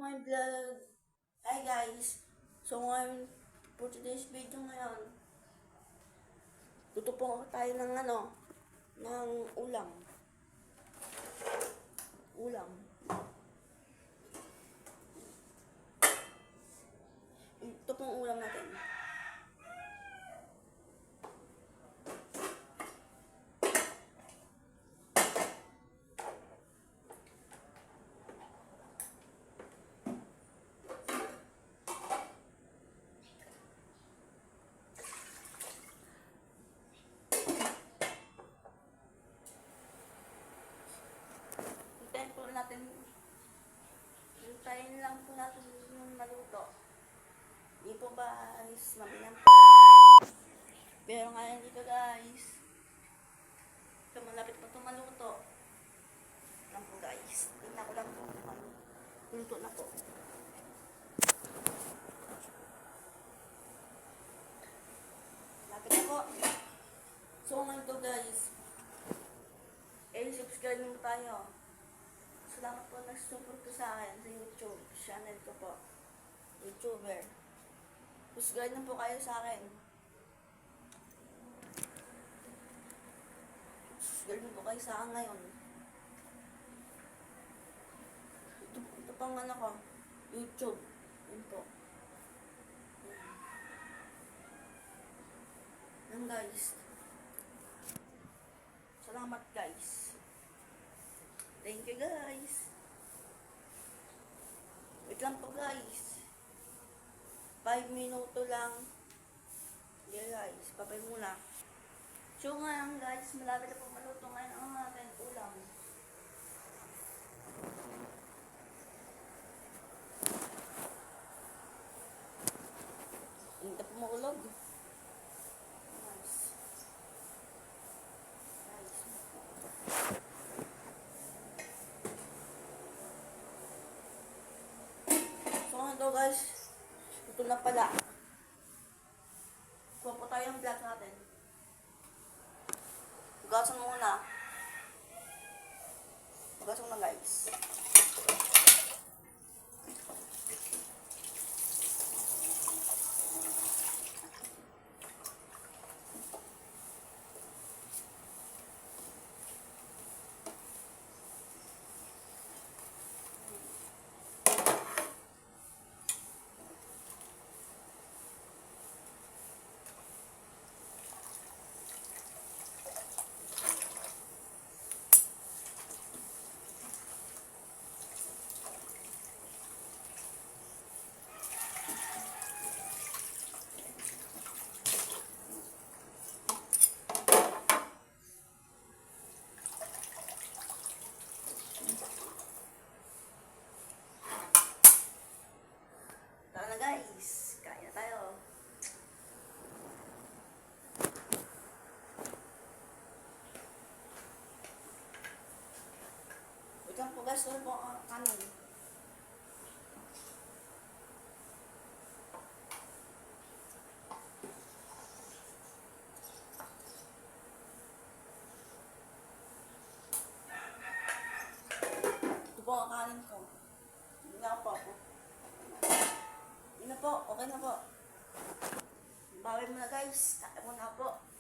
my vlog. Hi guys. So ngayon, for today's video ngayon, luto po tayo ng ng ulam. Ito pong ulam natin. Hintayin lang po natin yung maluto. Hindi po guys, mamilang po. Pero ngayon dito guys, ito malapit po itong maluto. Lang po guys, tingnan ko lang po luto na po. Lapit na po. So ngayon to guys, subscribe mo tayo. Salamat po nag-support ko sa akin sa YouTube channel ko po. YouTuber. Subscribe na po kayo sa akin. Subscribe na po kayo sa akin ngayon. Ito pang ko. YouTube. Yun po. Yan guys. Salamat guys. Thank you guys. Wait lang po guys. 5 minuto lang. Yeah guys, papay muna. So ngayon guys, malapit na po maluto ngayon ang ating ulam. Hindi na po maulog. So guys, ito na pala. Kuha po tayo ng vlog natin. Hugasan muna. Hugasan muna guys. Guys, kaya tayo. Wait lang po guys, po ang kanin. Ito po ang kanin ko. Hindi na po ako. Yun na po, okay na po. Bawin mo na guys, kaya mo na po.